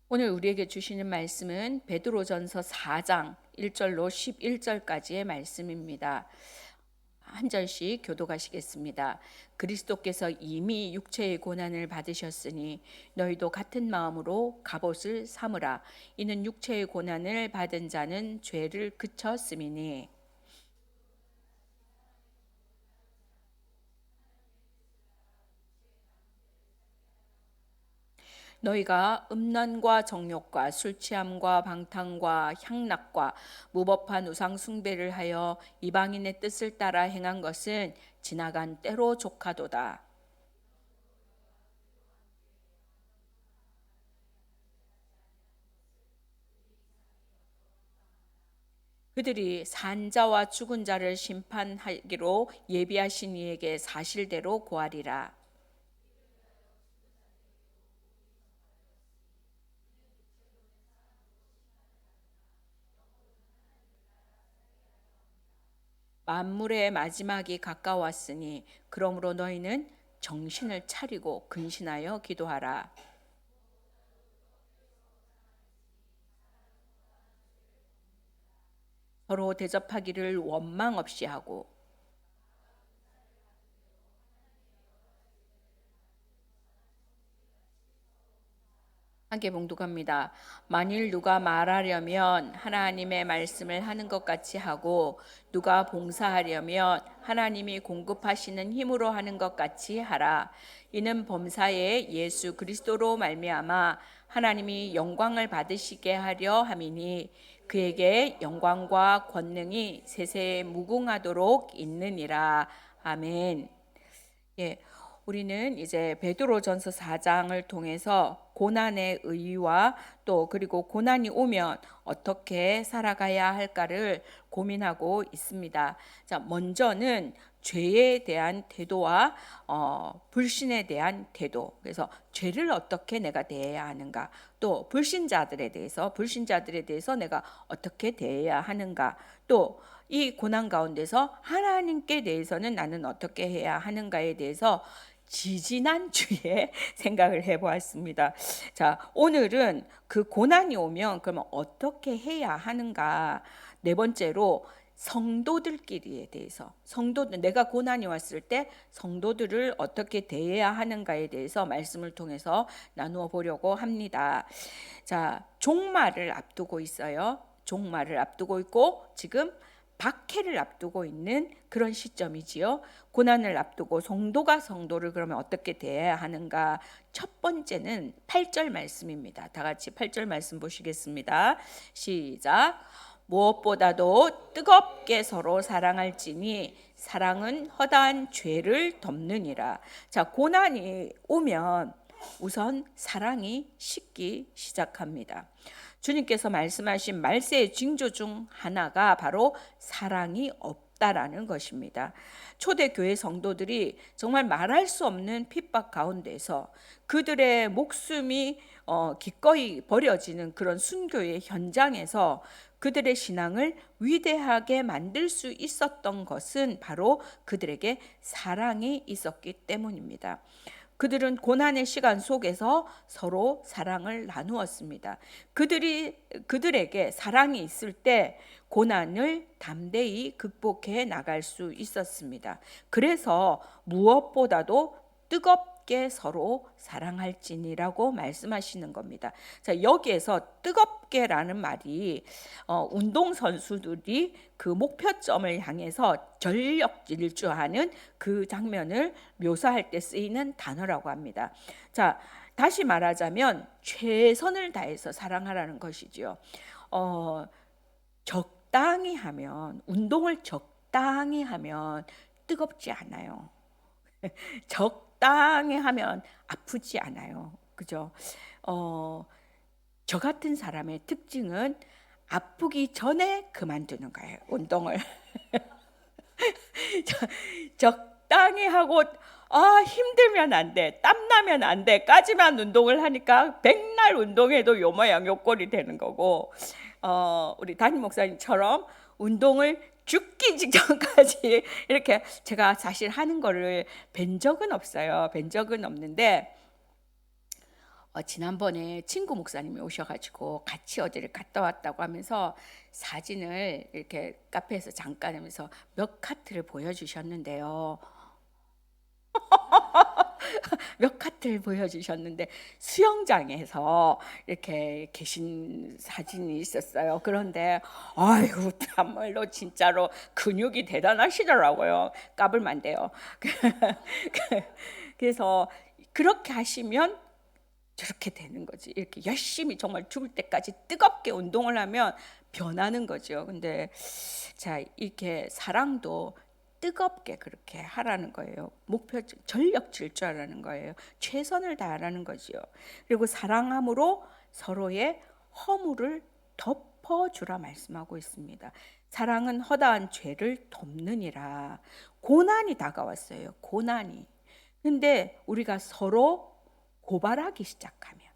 오늘 우리에게 주시는 말씀은 베드로전서 4장 1절로 11절까지의 말씀입니다. 한 절씩 교독하시겠습니다. 그리스도께서 이미 육체의 고난을 받으셨으니 너희도 같은 마음으로 갑옷을 삼으라. 이는 육체의 고난을 받은 자는 죄를 그쳤음이니. 너희가 음란과 정욕과 술 취함과 방탕과 향락과 무법한 우상 숭배를 하여 이방인의 뜻을 따라 행한 것은 지나간 때로 족하도다. 그들이 산자와 죽은 자를 심판하기로 예비하신 이에게 사실대로 고하리라. 만물의 마지막이 가까웠으니 그러므로 너희는 정신을 차리고 근신하여 기도하라. 서로 대접하기를 원망 없이 하고 함께 봉독합니다. 만일 누가 말하려면 하나님의 말씀을 하는 것 같이 하고 누가 봉사하려면 하나님이 공급하시는 힘으로 하는 것 같이 하라. 이는 범사에 예수 그리스도로 말미암아 하나님이 영광을 받으시게 하려 함이니 그에게 영광과 권능이 세세에 무궁하도록 있느니라. 아멘. 예, 우리는 이제 베드로전서 4장을 통해서 고난의 의의와 또 그리고 고난이 오면 어떻게 살아가야 할까를 고민하고 있습니다. 자, 먼저는 죄에 대한 태도와 불신에 대한 태도. 그래서 죄를 어떻게 내가 대해야 하는가, 또 불신자들에 대해서 내가 어떻게 대해야 하는가, 또 이 고난 가운데서 하나님께 대해서는 나는 어떻게 해야 하는가에 대해서 지지난주에 생각을 해보았습니다. 자, 오늘은 그 고난이 오면 그러면 어떻게 해야 하는가. 네 번째로 성도들끼리에 대해서, 성도들, 내가 고난이 왔을 때 성도들을 어떻게 대해야 하는가에 대해서 말씀을 통해서 나누어 보려고 합니다. 자, 종말을 앞두고 있어요. 종말을 앞두고 있고 지금 박해를 앞두고 있는 그런 시점이지요. 고난을 앞두고 성도가 성도를 그러면 어떻게 대해야 하는가? 첫 번째는 8절 말씀입니다. 다 같이 8절 말씀 보시겠습니다. 시작. 무엇보다도 뜨겁게 서로 사랑할지니 사랑은 허다한 죄를 덮느니라. 자, 고난이 오면 우선 사랑이 식기 시작합니다. 주님께서 말씀하신 말세의 징조 중 하나가 바로 사랑이 없다라는 것입니다. 초대교회 성도들이 정말 말할 수 없는 핍박 가운데서 그들의 목숨이 기꺼이 버려지는 그런 순교의 현장에서 그들의 신앙을 위대하게 만들 수 있었던 것은 바로 그들에게 사랑이 있었기 때문입니다. 그들은 고난의 시간 속에서 서로 사랑을 나누었습니다. 그들에게 사랑이 있을 때 고난을 담대히 극복해 나갈 수 있었습니다. 그래서 무엇보다도 뜨겁게 서로 사랑할지니라고 말씀하시는 겁니다. 자, 여기에서 뜨겁게라는 말이 운동 선수들이 그 목표점을 향해서 전력 질주하는 그 장면을 묘사할 때 쓰이는 단어라고 합니다. 자, 다시 말하자면 최선을 다해서 사랑하라는 것이지요. 적당히 하면, 운동을 적당히 하면 뜨겁지 않아요. 적당히 하면 아프지 않아요. 그죠? 저 같은 사람의 특징은 아프기 전에 그만두는 거예요. 운동을. 적당히 하고 힘들면 안 돼, 땀나면 안 돼 까지만 운동을 하니까 백날 운동해도 요 모양 요 꼴이 되는 거고, 우리 담임 목사님처럼 운동을 죽기 직전까지 이렇게 제가 사실 하는 거를 뵌 적은 없어요. 뵌 적은 없는데 지난번에 친구 목사님이 오셔가지고 같이 어디를 갔다 왔다고 하면서 사진을 이렇게 카페에서 잠깐 하면서 몇 카트를 보여주셨는데요. 몇 카트를 보여주셨는데 수영장에서 이렇게 계신 사진이 있었어요. 그런데 아이고 참말로 진짜로 근육이 대단하시더라고요. 까불만돼요. 그래서 그렇게 하시면 저렇게 되는 거지. 이렇게 열심히 정말 죽을 때까지 뜨겁게 운동을 하면 변하는 거죠. 근데 자, 이렇게 사랑도 뜨겁게 그렇게 하라는 거예요. 목표 전력 질주하라는 거예요. 최선을 다하라는 거지요. 그리고 사랑함으로 서로의 허물을 덮어주라 말씀하고 있습니다. 사랑은 허다한 죄를 덮느니라. 고난이 다가왔어요. 고난이. 근데 우리가 서로 고발하기 시작하면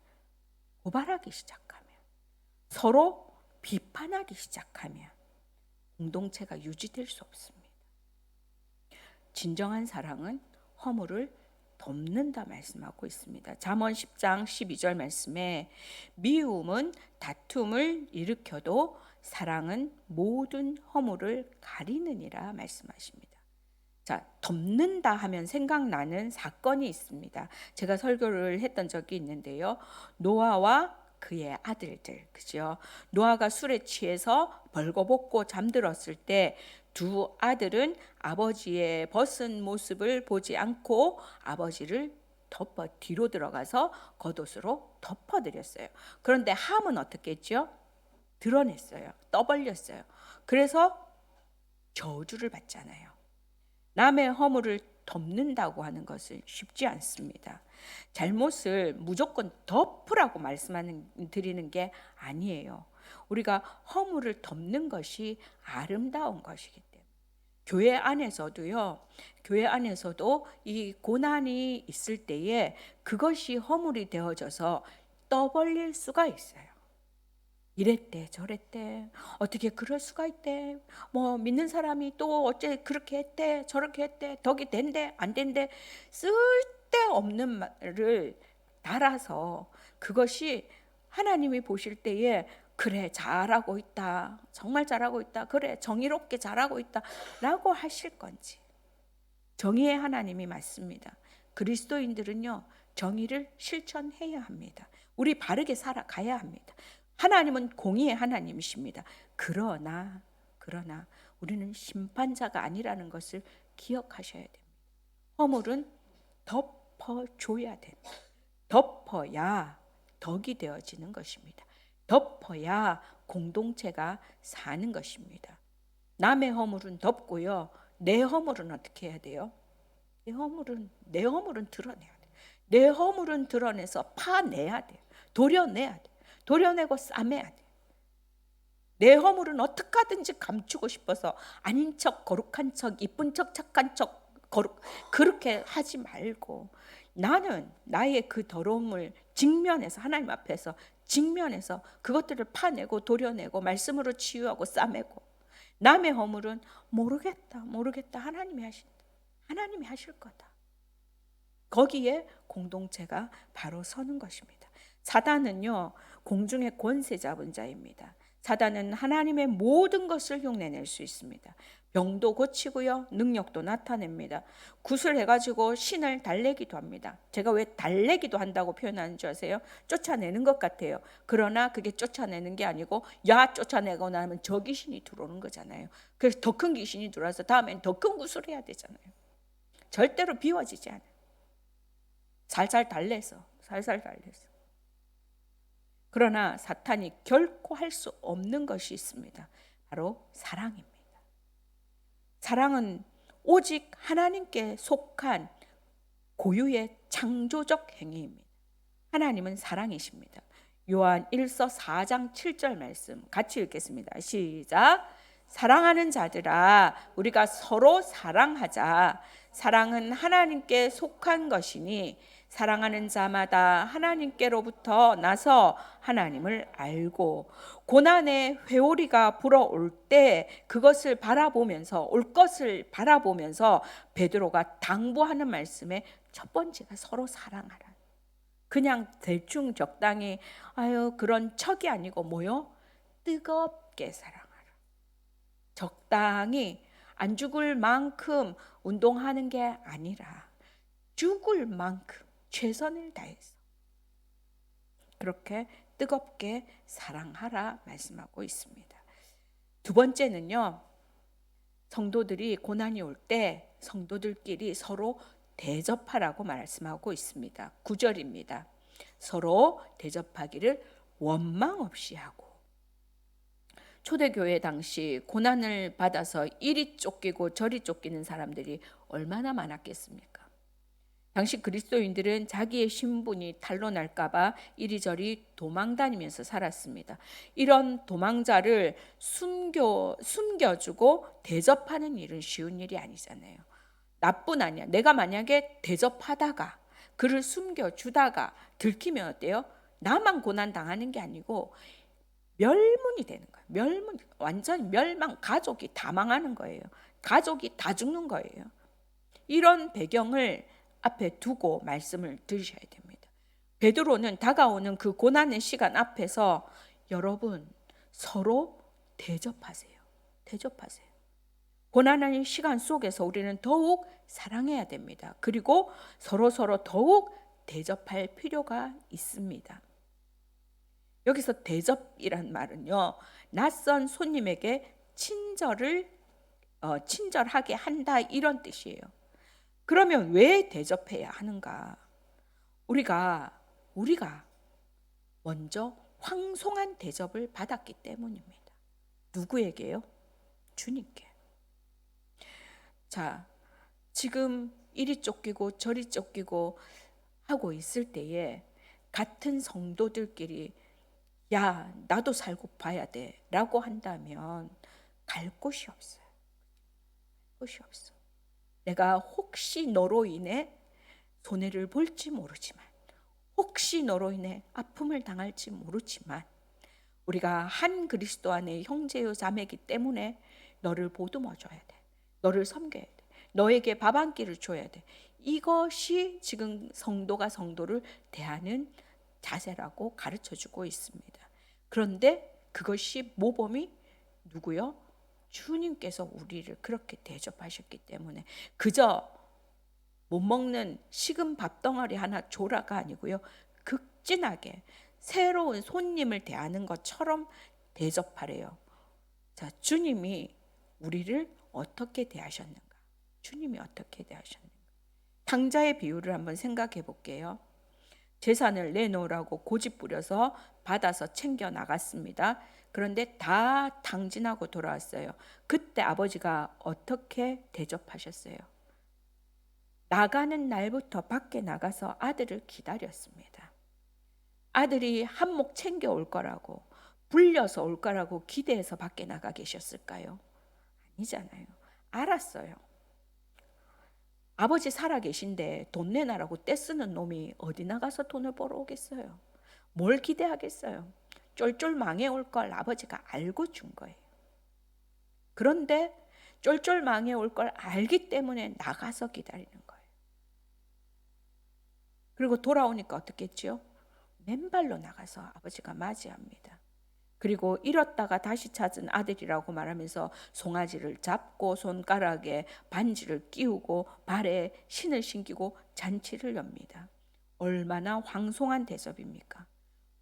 서로 비판하기 시작하면 공동체가 유지될 수 없습니다. 진정한 사랑은 허물을 덮는다 말씀하고 있습니다. 잠언 10장 12절 말씀에 미움은 다툼을 일으켜도 사랑은 모든 허물을 가리느니라 말씀하십니다. 자, 덮는다 하면 생각나는 사건이 있습니다. 제가 설교를 했던 적이 있는데요. 노아와 그의 아들들, 그죠? 노아가 술에 취해서 벌거벗고 잠들었을 때 두 아들은 아버지의 벗은 모습을 보지 않고 아버지를 뒤로 들어가서 겉옷으로 덮어드렸어요. 그런데 함은 어떻게 했죠? 드러냈어요. 떠벌렸어요. 그래서 저주를 받잖아요. 남의 허물을 덮는다고 하는 것은 쉽지 않습니다. 잘못을 무조건 덮으라고 드리는 게 아니에요. 우리가 허물을 덮는 것이 아름다운 것이기 때문에 교회 안에서도 이 고난이 있을 때에 그것이 허물이 되어져서 떠벌릴 수가 있어요. 이랬대 저랬대 어떻게 그럴 수가 있대, 뭐 믿는 사람이 또 어째 그렇게 했대 저렇게 했대 덕이 된대 안 된대, 쓸데없는 말을 달아서 그것이 하나님이 보실 때에 그래 잘하고 있다, 정말 잘하고 있다, 그래 정의롭게 잘하고 있다 라고 하실 건지. 정의의 하나님이 맞습니다. 그리스도인들은요 정의를 실천해야 합니다. 우리 바르게 살아가야 합니다. 하나님은 공의의 하나님이십니다. 그러나 우리는 심판자가 아니라는 것을 기억하셔야 됩니다. 허물은 덮어줘야 됩니다. 덮어야 덕이 되어지는 것입니다. 덮어야 공동체가 사는 것입니다. 남의 허물은 덮고요. 내 허물은 어떻게 해야 돼요? 내 허물은 드러내야 돼요. 내 허물은 드러내서 파내야 돼요. 도려내야 돼요. 도려내고 싸매야 돼. 내 허물은 어떻게 하든지 감추고 싶어서 아닌 척, 거룩한 척, 이쁜 척, 착한 척 그렇게 하지 말고 나는 나의 그 더러움을 직면해서 하나님 앞에서 직면해서 그것들을 파내고 도려내고 말씀으로 치유하고 싸매고, 남의 허물은 모르겠다 하나님이 하신다, 하나님이 하실 거다. 거기에 공동체가 바로 서는 것입니다. 사단은요 공중의 권세 잡은 자입니다. 사단은 하나님의 모든 것을 흉내낼 수 있습니다. 병도 고치고요 능력도 나타냅니다. 구슬해가지고 신을 달래기도 합니다. 제가 왜 달래기도 한다고 표현하는 줄 아세요? 쫓아내는 것 같아요. 그러나 그게 쫓아내는 게 아니고 쫓아내고 나면 저 귀신이 들어오는 거잖아요. 그래서 더 큰 귀신이 들어와서 다음엔 더 큰 구슬해야 되잖아요. 절대로 비워지지 않아요. 살살 달래서. 그러나 사탄이 결코 할 수 없는 것이 있습니다. 바로 사랑입니다. 사랑은 오직 하나님께 속한 고유의 창조적 행위입니다. 하나님은 사랑이십니다. 요한 1서 4장 7절 말씀 같이 읽겠습니다. 시작. 사랑하는 자들아 우리가 서로 사랑하자. 사랑은 하나님께 속한 것이니 사랑하는 자마다 하나님께로부터 나서 하나님을 알고, 고난의 회오리가 불어올 때 그것을 바라보면서 올 것을 바라보면서 베드로가 당부하는 말씀의 첫 번째가 서로 사랑하라. 그냥 대충 적당히 아유 그런 척이 아니고 뭐요? 뜨겁게 사랑하라. 적당히 안 죽을 만큼 운동하는 게 아니라 죽을 만큼 최선을 다해서 그렇게 뜨겁게 사랑하라 말씀하고 있습니다. 두 번째는요. 성도들이 고난이 올 때 성도들끼리 서로 대접하라고 말씀하고 있습니다. 9절입니다. 서로 대접하기를 원망 없이 하고. 초대교회 당시 고난을 받아서 이리 쫓기고 저리 쫓기는 사람들이 얼마나 많았겠습니까? 당시 그리스도인들은 자기의 신분이 탄로날까 봐 이리저리 도망다니면서 살았습니다. 이런 도망자를 숨겨주고 대접하는 일은 쉬운 일이 아니잖아요. 나뿐 아니야. 내가 만약에 대접하다가 그를 숨겨주다가 들키면 어때요? 나만 고난 당하는 게 아니고 멸문이 되는 거예요. 멸문, 완전 멸망, 가족이 다 망하는 거예요. 가족이 다 죽는 거예요. 이런 배경을 앞에 두고 말씀을 들으셔야 됩니다. 베드로는 다가오는 그 고난의 시간 앞에서 여러분 서로 대접하세요. 대접하세요. 고난의 시간 속에서 우리는 더욱 사랑해야 됩니다. 그리고 서로 더욱 대접할 필요가 있습니다. 여기서 대접이란 말은요, 낯선 손님에게 친절하게 한다 이런 뜻이에요. 그러면 왜 대접해야 하는가? 우리가 먼저 황송한 대접을 받았기 때문입니다. 누구에게요? 주님께. 자, 지금 이리 쫓기고 저리 쫓기고 하고 있을 때에 같은 성도들끼리 야, 나도 살고 봐야 돼 라고 한다면 갈 곳이 없어요. 곳이 없어. 내가 혹시 너로 인해 손해를 볼지 모르지만, 혹시 너로 인해 아픔을 당할지 모르지만, 우리가 한 그리스도 안에 형제요 자매이기 때문에 너를 보듬어 줘야 돼. 너를 섬겨야 돼. 너에게 밥 한 끼를 줘야 돼. 이것이 지금 성도가 성도를 대하는 자세라고 가르쳐 주고 있습니다. 그런데 그것이 모범이 누구요? 주님께서 우리를 그렇게 대접하셨기 때문에 그저 못 먹는 식은 밥덩어리 하나 줘라가 아니고요. 극진하게 새로운 손님을 대하는 것처럼 대접하래요. 자, 주님이 우리를 어떻게 대하셨는가? 주님이 어떻게 대하셨는가? 탕자의 비유를 한번 생각해 볼게요. 재산을 내놓으라고 고집 부려서 받아서 챙겨 나갔습니다. 그런데 다 탕진하고 돌아왔어요. 그때 아버지가 어떻게 대접하셨어요? 나가는 날부터 밖에 나가서 아들을 기다렸습니다. 아들이 한몫 챙겨 올 거라고, 불려서 올 거라고 기대해서 밖에 나가 계셨을까요? 아니잖아요. 알았어요. 아버지 살아 계신데 돈 내놔라고 떼쓰는 놈이 어디 나가서 돈을 벌어 오겠어요? 뭘 기대하겠어요? 쫄쫄 망해 올 걸 아버지가 알고 준 거예요. 그런데 쫄쫄 망해 올 걸 알기 때문에 나가서 기다리는 거예요. 그리고 돌아오니까 어떻게 했지요? 맨발로 나가서 아버지가 맞이합니다. 그리고 잃었다가 다시 찾은 아들이라고 말하면서 송아지를 잡고 손가락에 반지를 끼우고 발에 신을 신기고 잔치를 엽니다. 얼마나 황송한 대접입니까?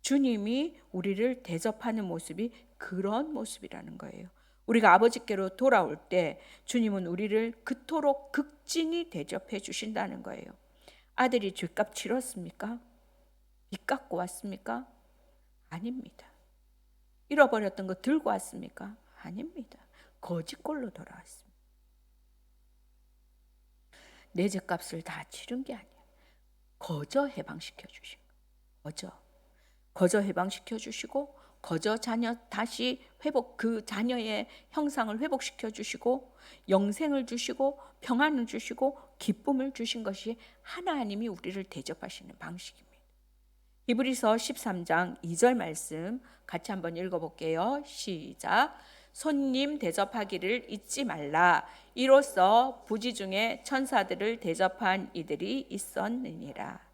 주님이 우리를 대접하는 모습이 그런 모습이라는 거예요. 우리가 아버지께로 돌아올 때 주님은 우리를 그토록 극진히 대접해 주신다는 거예요. 아들이 죗값 치렀습니까? 빚 갖고 왔습니까? 아닙니다. 잃어버렸던 거 들고 왔습니까? 아닙니다. 거짓골로 돌아왔습니다. 내 죗값을 다 치른 게 아니에요. 거저 해방시켜 주신 거죠. 거저 해방시켜 주시고 거저 자녀 다시 회복, 그 자녀의 형상을 회복시켜 주시고 영생을 주시고 평안을 주시고 기쁨을 주신 것이 하나님이 우리를 대접하시는 방식입니다. 히브리서 13장 2절 말씀 같이 한번 읽어볼게요. 시작. 손님 대접하기를 잊지 말라. 이로써 부지 중에 천사들을 대접한 이들이 있었느니라.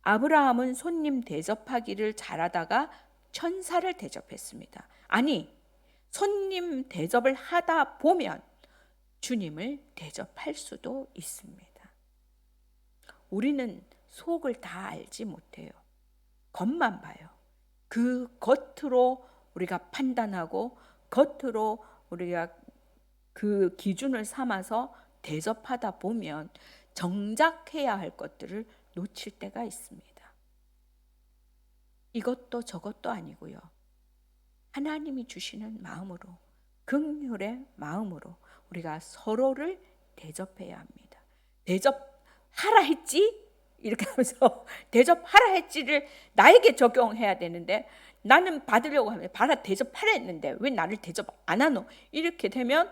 아브라함은 손님 대접하기를 잘하다가 천사를 대접했습니다. 아니, 손님 대접을 하다 보면 주님을 대접할 수도 있습니다. 우리는 속을 다 알지 못해요. 겉만 봐요. 그 겉으로 우리가 판단하고 겉으로 우리가 그 기준을 삼아서 대접하다 보면 정작 해야 할 것들을 놓칠 때가 있습니다. 이것도 저것도 아니고요. 하나님이 주시는 마음으로, 긍휼의 마음으로 우리가 서로를 대접해야 합니다. 대접하라 했지? 이렇게 하면서 대접하라 했지를 나에게 적용해야 되는데, 나는 받으려고 하면 받아 대접하라 했는데 왜 나를 대접 안 하노? 이렇게 되면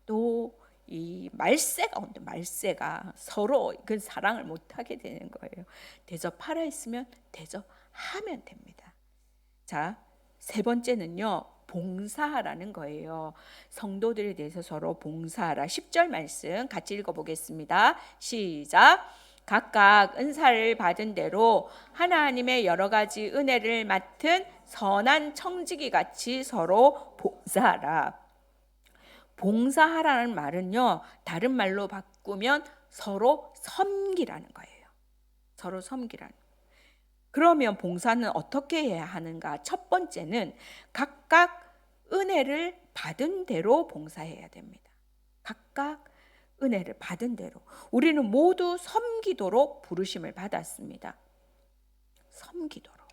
또 이 말세가 온다. 말세가 서로 그 사랑을 못하게 되는 거예요. 대접하라 했으면 대접하면 됩니다. 자, 세 번째는요, 봉사하라는 거예요. 성도들에 대해서 서로 봉사하라. 10절 말씀 같이 읽어보겠습니다. 시작. 각각 은사를 받은 대로 하나님의 여러 가지 은혜를 맡은 선한 청지기 같이 서로 봉사하라. 봉사하라는 말은요, 다른 말로 바꾸면 서로 섬기라는 거예요. 서로 섬기라는. 그러면 봉사는 어떻게 해야 하는가? 첫 번째는 각각 은혜를 받은 대로 봉사해야 됩니다. 각각 은혜를 받은 대로. 우리는 모두 섬기도록 부르심을 받았습니다. 섬기도록.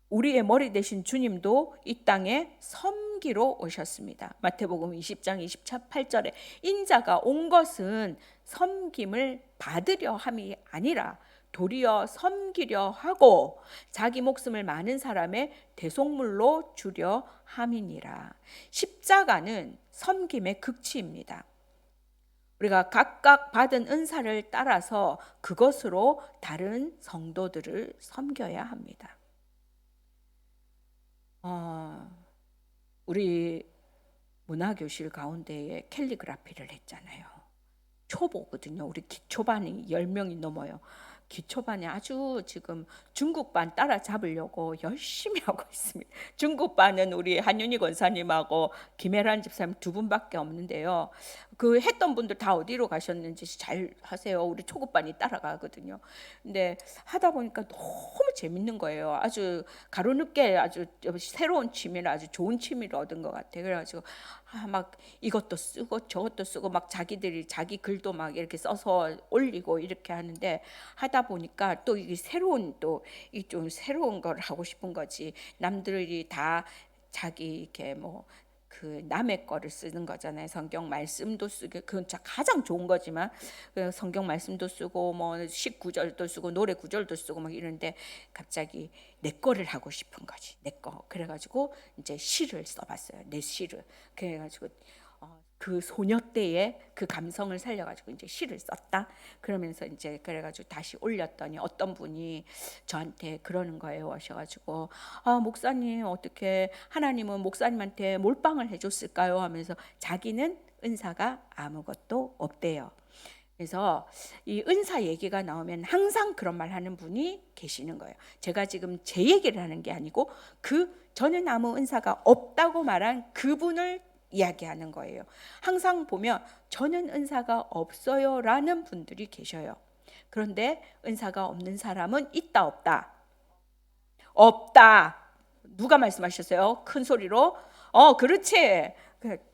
우리의 머리 되신 주님도 이 땅에 섬기러 오셨습니다. 마태복음 20장 28절에 인자가 온 것은 섬김을 받으려 함이 아니라 도리어 섬기려 하고 자기 목숨을 많은 사람의 대속물로 주려 함이니라. 십자가는 섬김의 극치입니다. 우리가 각각 받은 은사를 따라서 그것으로 다른 성도들을 섬겨야 합니다. 우리 문화교실 가운데에 캘리그라피를 했잖아요. 초보거든요. 우리 기초반이 10명이 넘어요. 기초반에 아주 지금 중국반 따라잡으려고 열심히 하고 있습니다. 중국반은 우리 한윤희 권사님하고 김혜란 집사님 두 분밖에 없는데요. 그 했던 분들 다 어디로 가셨는지 잘 하세요. 우리 초급반이 따라가거든요. 근데 하다 보니까 너무 재밌는 거예요. 아주 가로늦게 아주 새로운 취미를, 아주 좋은 취미를 얻은 것 같아요. 그래가지고 막 이것도 쓰고 저것도 쓰고 막 자기들이 자기 글도 막 이렇게 써서 올리고 이렇게 하는데, 하다 보니까 또 이게 새로운, 또 이 좀 새로운 걸 하고 싶은 거지. 남들이 다 자기 이렇게 뭐 그 남의 거를 쓰는 거잖아요. 성경 말씀도 쓰고, 그건 가장 좋은 거지만 성경 말씀도 쓰고 뭐 시구절도 쓰고 노래 구절도 쓰고 막 이러는데 갑자기 내 거를 하고 싶은 거지. 내 거. 그래가지고 이제 시를 써봤어요. 내 시를. 그래가지고 그 소녀 때의 그 감성을 살려가지고 이제 시를 썼다. 그러면서 이제 그래가지고 다시 올렸더니 어떤 분이 저한테 그러는 거예요. 오셔가지고 목사님, 어떻게 하나님은 목사님한테 몰빵을 해줬을까요? 하면서 자기는 은사가 아무것도 없대요. 그래서 이 은사 얘기가 나오면 항상 그런 말 하는 분이 계시는 거예요. 제가 지금 제 얘기를 하는 게 아니고 저는 아무 은사가 없다고 말한 그분을 이야기하는 거예요. 항상 보면 저는 은사가 없어요 라는 분들이 계셔요. 그런데 은사가 없는 사람은 있다 없다? 없다. 누가 말씀하셨어요? 큰 소리로. 그렇지.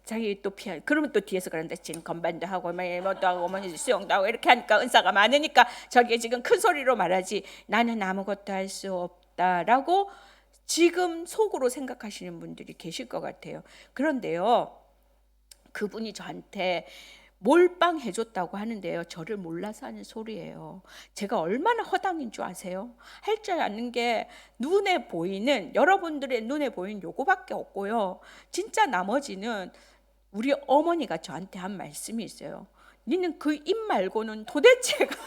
자기 또 피하. 그러면 또 뒤에서 그런데 지금 건반도 하고 뭐도 하고 뭐 수영도 하고 이렇게 하니까 은사가 많으니까 저게 지금 큰 소리로 말하지 나는 아무것도 할 수 없다라고 지금 속으로 생각하시는 분들이 계실 것 같아요. 그런데요, 그분이 저한테 몰빵 해줬다고 하는데요, 저를 몰라서 하는 소리예요. 제가 얼마나 허당인 줄 아세요? 할 줄 아는 게 눈에 보이는, 여러분들의 눈에 보이는 요거밖에 없고요. 진짜 나머지는 우리 어머니가 저한테 한 말씀이 있어요. 니는 그 입 말고는 도대체가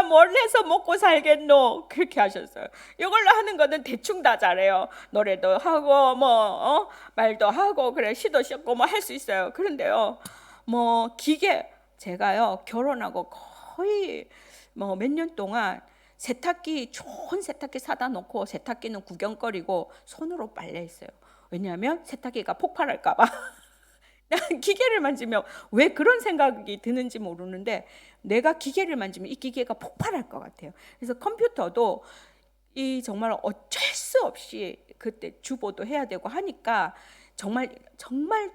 뭘 해서 먹고 살겠노? 그렇게 하셨어요. 이걸로 하는 거는 대충 다 잘해요. 노래도 하고 말도 하고 그래 시도 씻고 뭐 할 수 있어요. 그런데요, 뭐 기계, 제가요 결혼하고 거의 뭐 몇 년 동안 세탁기, 좋은 세탁기 사다 놓고 세탁기는 구경거리고 손으로 빨래했어요. 왜냐하면 세탁기가 폭발할까 봐. 기계를 만지면 왜 그런 생각이 드는지 모르는데 내가 기계를 만지면 이 기계가 폭발할 것 같아요. 그래서 컴퓨터도 이 정말 어쩔 수 없이 그때 주보도 해야 되고 하니까 정말 정말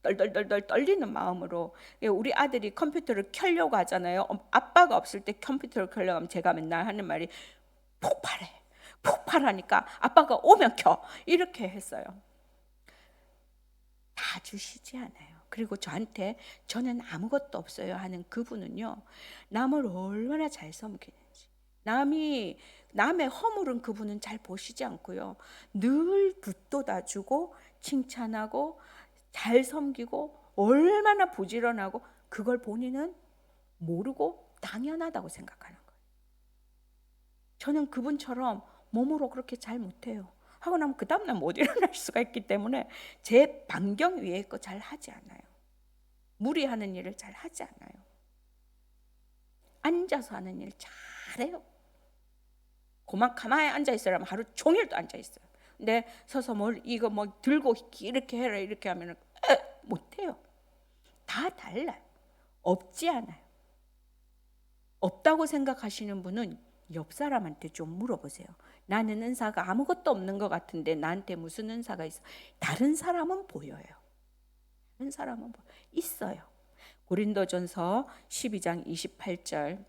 떨떨떨떨 떨리는 마음으로 우리 아들이 컴퓨터를 켜려고 하잖아요. 아빠가 없을 때 컴퓨터를 켜려고 하면 제가 맨날 하는 말이 폭발해. 폭발하니까 아빠가 오면 켜. 이렇게 했어요. 다 주시지 않아요. 그리고 저한테 저는 아무것도 없어요 하는 그분은요, 남을 얼마나 잘 섬기는지, 남의 허물은 그분은 잘 보시지 않고요, 늘 붙돋아주고 칭찬하고 잘 섬기고 얼마나 부지런하고, 그걸 본인은 모르고 당연하다고 생각하는 거예요. 저는 그분처럼 몸으로 그렇게 잘 못해요. 하고 나면 그 다음날 못 일어날 수가 있기 때문에 제 반경 위의 거 잘 하지 않아요. 무리하는 일을 잘 하지 않아요. 앉아서 하는 일 잘해요. 그만 가만히 앉아 있으라면 하루 종일도 앉아 있어요. 근데 서서 이거 들고 이렇게 해라 이렇게 하면 못해요. 다 달라요. 없지 않아요. 없다고 생각하시는 분은 옆 사람한테 좀 물어보세요. 나는 은사가 아무것도 없는 것 같은데 나한테 무슨 은사가 있어? 다른 사람은 보여요. 다른 사람은 있어요. 고린도전서 12장 28절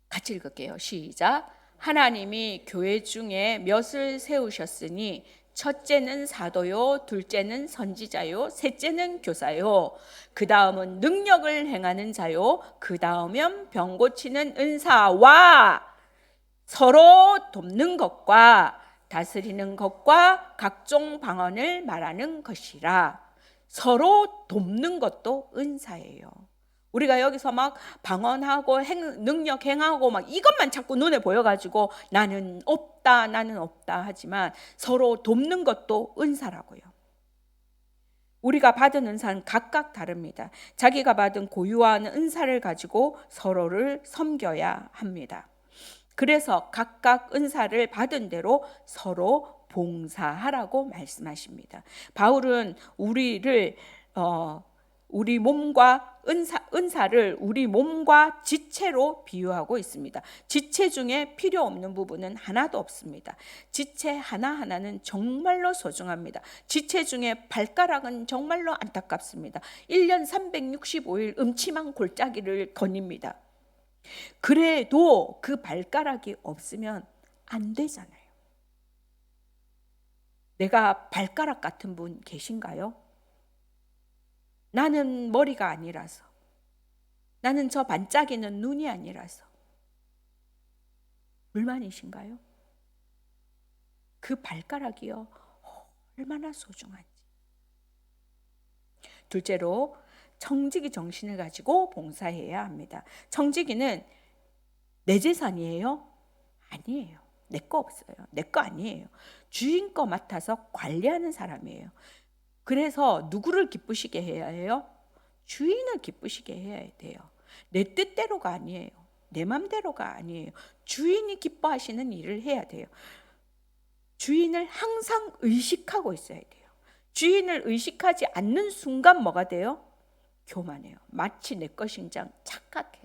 같이 읽을게요. 시작. 하나님이 교회 중에 몇을 세우셨으니 첫째는 사도요, 둘째는 선지자요, 셋째는 교사요, 그 다음은 능력을 행하는 자요, 그 다음은 병 고치는 은사와 서로 돕는 것과 다스리는 것과 각종 방언을 말하는 것이라. 서로 돕는 것도 은사예요. 우리가 여기서 막 방언하고 능력 행하고 막 이것만 자꾸 눈에 보여가지고 나는 없다 하지만 서로 돕는 것도 은사라고요. 우리가 받은 은사는 각각 다릅니다. 자기가 받은 고유한 은사를 가지고 서로를 섬겨야 합니다. 그래서 각각 은사를 받은 대로 서로 봉사하라고 말씀하십니다. 바울은 우리 몸과 은사를 우리 몸과 지체로 비유하고 있습니다. 지체 중에 필요 없는 부분은 하나도 없습니다. 지체 하나하나는 정말로 소중합니다. 지체 중에 발가락은 정말로 안타깝습니다. 1년 365일 음침한 골짜기를 거닙니다. 그래도 그 발가락이 없으면 안 되잖아요. 내가 발가락 같은 분 계신가요? 나는 머리가 아니라서, 나는 저 반짝이는 눈이 아니라서. 불만이신가요? 그 발가락이요, 얼마나 소중한지. 둘째로 청지기 정신을 가지고 봉사해야 합니다. 청지기는 내 재산이에요? 아니에요. 내 거 없어요. 내 거 아니에요. 주인 거 맡아서 관리하는 사람이에요. 그래서 누구를 기쁘시게 해야 해요? 주인을 기쁘시게 해야 돼요. 내 뜻대로가 아니에요. 내 맘대로가 아니에요. 주인이 기뻐하시는 일을 해야 돼요. 주인을 항상 의식하고 있어야 돼요. 주인을 의식하지 않는 순간 뭐가 돼요? 교만해요. 마치 내 것인 장 착각해요.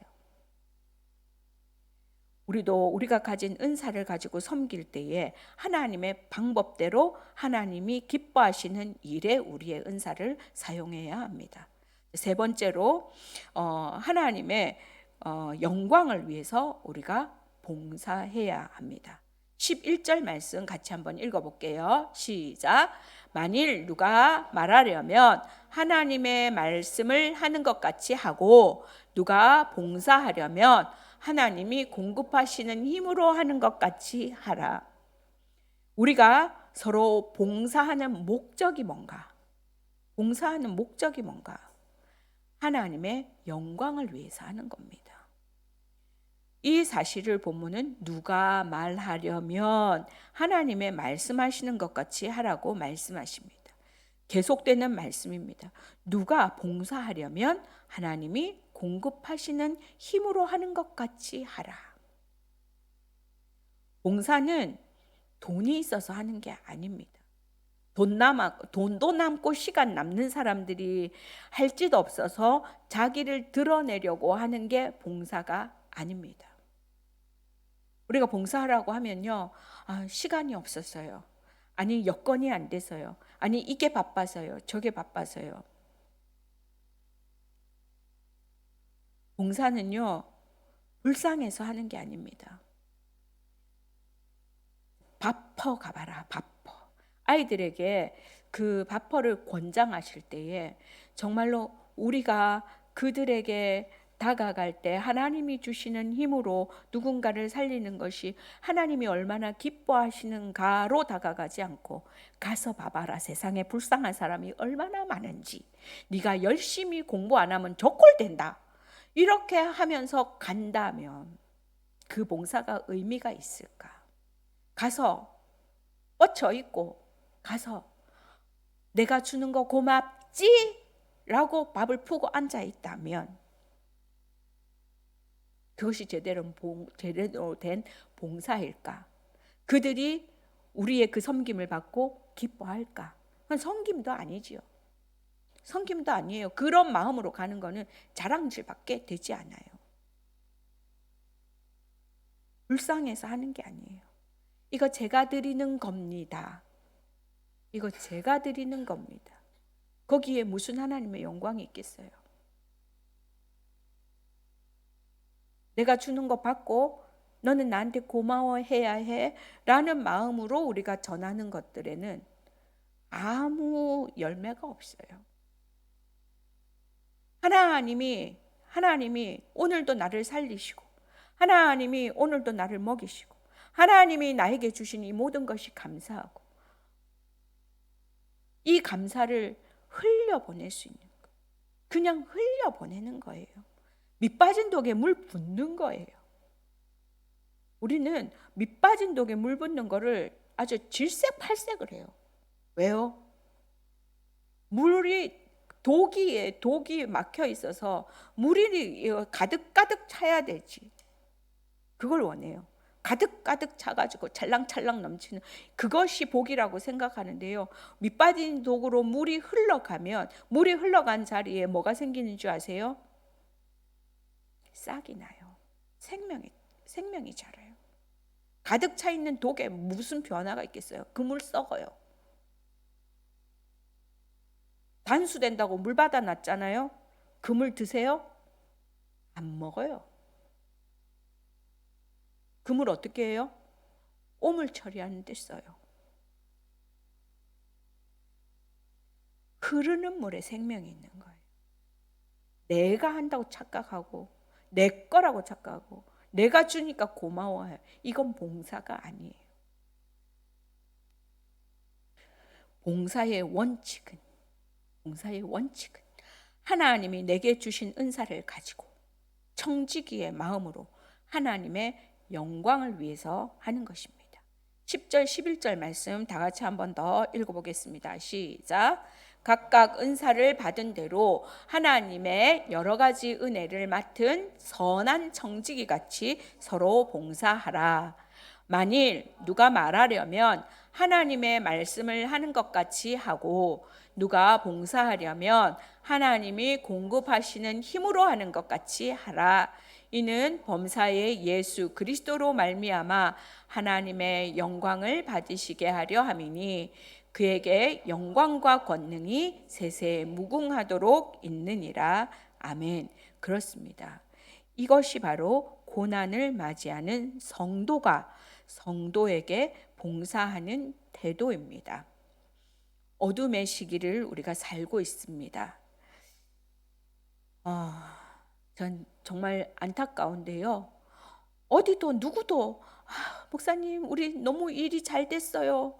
우리도 우리가 가진 은사를 가지고 섬길 때에 하나님의 방법대로 하나님이 기뻐하시는 일에 우리의 은사를 사용해야 합니다. 세 번째로 하나님의 영광을 위해서 우리가 봉사해야 합니다. 11절 말씀 같이 한번 읽어볼게요. 시작. 만일 누가 말하려면 하나님의 말씀을 하는 것 같이 하고 누가 봉사하려면 하나님이 공급하시는 힘으로 하는 것 같이 하라. 우리가 서로 봉사하는 목적이 뭔가? 봉사하는 목적이 뭔가? 하나님의 영광을 위해서 하는 겁니다. 이 사실을 본문은 누가 말하려면 하나님의 말씀하시는 것 같이 하라고 말씀하십니다. 계속되는 말씀입니다. 누가 봉사하려면 하나님이 공급하시는 힘으로 하는 것 같이 하라. 봉사는 돈이 있어서 하는 게 아닙니다. 돈도 남고 시간 남는 사람들이 할 짓 없어서 자기를 드러내려고 하는 게 봉사가 아닙니다. 우리가 봉사하라고 하면요, 시간이 없었어요. 아니, 여건이 안 돼서요. 아니, 이게 바빠서요. 저게 바빠서요. 봉사는요, 불쌍해서 하는 게 아닙니다. 밥퍼 가봐라, 밥퍼. 아이들에게 그 밥퍼를 권장하실 때에 정말로 우리가 그들에게 다가갈 때 하나님이 주시는 힘으로 누군가를 살리는 것이 하나님이 얼마나 기뻐하시는가로 다가가지 않고, 가서 봐봐라, 세상에 불쌍한 사람이 얼마나 많은지, 네가 열심히 공부 안 하면 적골된다, 이렇게 하면서 간다면 그 봉사가 의미가 있을까? 가서 뻗쳐 있고 가서 내가 주는 거 고맙지? 라고 밥을 푸고 앉아 있다면 그것이 제대로 된 봉사일까? 그들이 우리의 그 섬김을 받고 기뻐할까? 그건 섬김도 아니지요. 섬김도 아니에요. 그런 마음으로 가는 거는 자랑질밖에 되지 않아요. 불쌍해서 하는 게 아니에요. 이거 제가 드리는 겁니다. 이거 제가 드리는 겁니다. 거기에 무슨 하나님의 영광이 있겠어요? 내가 주는 거 받고 너는 나한테 고마워해야 해 라는 마음으로 우리가 전하는 것들에는 아무 열매가 없어요. 하나님이 오늘도 나를 살리시고, 하나님이 오늘도 나를 먹이시고, 하나님이 나에게 주신 이 모든 것이 감사하고, 이 감사를 흘려보낼 수 있는 거예요. 그냥 흘려보내는 거예요. 밑빠진 독에 물 붓는 거예요. 우리는 밑빠진 독에 물 붓는 거를 아주 질색팔색을 해요. 왜요? 독이 막혀 있어서 물이 가득가득 차야 되지. 그걸 원해요. 가득가득 차가지고 찰랑찰랑 넘치는 그것이 복이라고 생각하는데요. 밑빠진 독으로 물이 흘러간 자리에 뭐가 생기는 줄 아세요? 싹이 나요. 생명이 자라요. 가득 차 있는 독에 무슨 변화가 있겠어요? 그 물 썩어요. 단수된다고 물 받아 놨잖아요. 그 물 드세요? 안 먹어요. 그 물 어떻게 해요? 오물 처리하는 데 써요. 흐르는 물에 생명이 있는 거예요. 내가 한다고 착각하고 내 거라고 착각하고 내가 주니까 고마워해요. 이건 봉사가 아니에요. 봉사의 원칙은 하나님이 내게 주신 은사를 가지고 청지기의 마음으로 하나님의 영광을 위해서 하는 것입니다. 10절 11절 말씀 다 같이 한 번 더 읽어보겠습니다. 시작. 각각 은사를 받은 대로 하나님의 여러 가지 은혜를 맡은 선한 청지기 같이 서로 봉사하라. 만일 누가 말하려면 하나님의 말씀을 하는 것 같이 하고, 누가 봉사하려면 하나님이 공급하시는 힘으로 하는 것 같이 하라. 이는 범사의 예수 그리스도로 말미암아 하나님의 영광을 받으시게 하려 함이니, 그에게 영광과 권능이 세세 무궁하도록 있느니라. 아멘. 그렇습니다. 이것이 바로 고난을 맞이하는 성도에게 봉사하는 태도입니다. 어둠의 시기를 우리가 살고 있습니다. 전 정말 안타까운데요. 어디도 누구도 목사님 우리 너무 일이 잘 됐어요.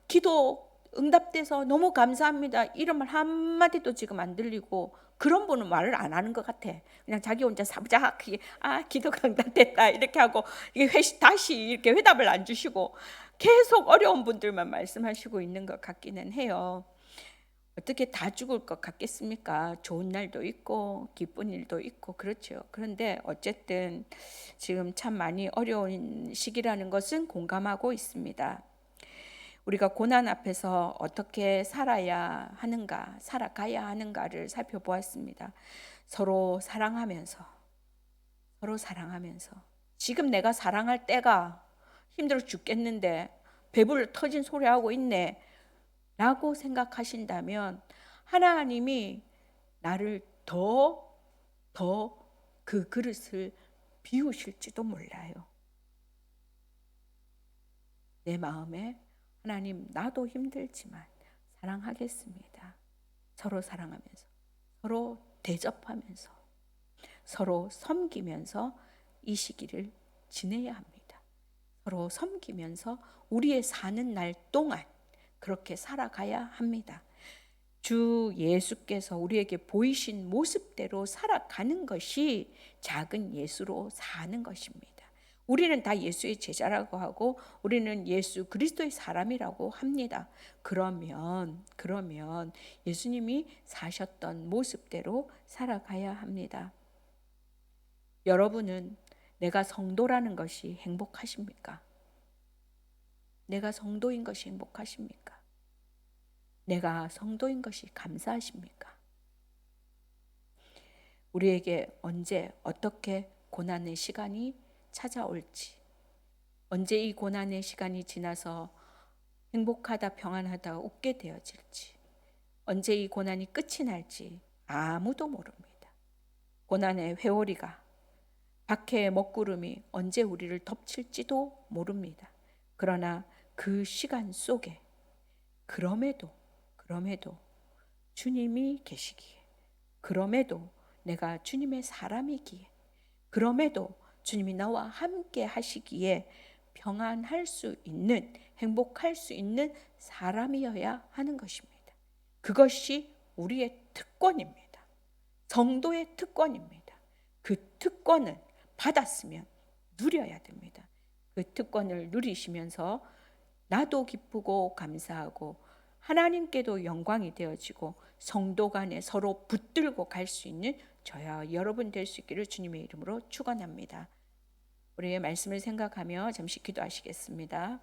기도 응답돼서 너무 감사합니다. 이런 말 한마디도 지금 안 들리고, 그런 분은 말을 안 하는 것 같아. 그냥 자기 혼자 사부작하게 기도가 응답됐다 이렇게 하고 다시 이렇게 회답을 안 주시고 계속 어려운 분들만 말씀하시고 있는 것 같기는 해요. 어떻게 다 죽을 것 같겠습니까? 좋은 날도 있고 기쁜 일도 있고 그렇죠. 그런데 어쨌든 지금 참 많이 어려운 시기라는 것은 공감하고 있습니다. 우리가 고난 앞에서 어떻게 살아야 하는가, 살아가야 하는가를 살펴보았습니다. 서로 사랑하면서, 서로 사랑하면서. 지금 내가 사랑할 때가 힘들어 죽겠는데 배불러 터진 소리 하고 있네 라고 생각하신다면 하나님이 나를 더 그 그릇을 비우실지도 몰라요. 내 마음에 하나님, 나도 힘들지만 사랑하겠습니다. 서로 사랑하면서, 서로 대접하면서, 서로 섬기면서 이 시기를 지내야 합니다. 서로 섬기면서 우리의 사는 날 동안 그렇게 살아가야 합니다. 주 예수께서 우리에게 보이신 모습대로 살아가는 것이 작은 예수로 사는 것입니다. 우리는 다 예수의 제자라고 하고 우리는 예수 그리스도의 사람이라고 합니다. 그러면 예수님이 사셨던 모습대로 살아가야 합니다. 여러분은 내가 성도라는 것이 행복하십니까? 내가 성도인 것이 행복하십니까? 내가 성도인 것이 감사하십니까? 우리에게 언제 어떻게 고난의 시간이 찾아올지, 언제 이 고난의 시간이 지나서 행복하다 평안하다 웃게 되어질지, 언제 이 고난이 끝이 날지 아무도 모릅니다. 고난의 회오리가, 박해의 먹구름이 언제 우리를 덮칠지도 모릅니다. 그러나 그 시간 속에 그럼에도 주님이 계시기에, 그럼에도 내가 주님의 사람이기에, 그럼에도 주님이 나와 함께 하시기에 평안할 수 있는, 행복할 수 있는 사람이어야 하는 것입니다. 그것이 우리의 특권입니다. 성도의 특권입니다. 그 특권을 받았으면 누려야 됩니다. 그 특권을 누리시면서 나도 기쁘고 감사하고 하나님께도 영광이 되어지고 성도 간에 서로 붙들고 갈 수 있는 저와 여러분 될 수 있기를 주님의 이름으로 축원합니다. 우리의 말씀을 생각하며 잠시 기도하시겠습니다.